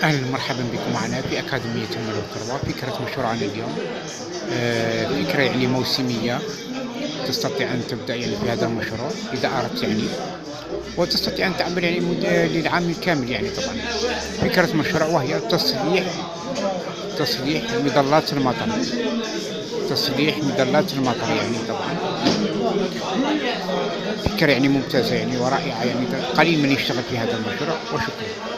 أهلا ومرحبا بكم معنا في أكاديمية الملك الكروات. فكرة مشروعنا اليوم فكرة يعني موسمية. تستطيع أن تبدأ يعني في هذا المشروع إذا أردت يعني، وتستطيع أن تعمل يعني للعام الكامل يعني. طبعا فكرة مشروع وهي تصليح مظلات المطر. تصليح مظلات المطر يعني. طبعا فكرة يعني ممتازة يعني ورائعة يعني. قليل من يشتغل في هذا المشروع. وشكرا.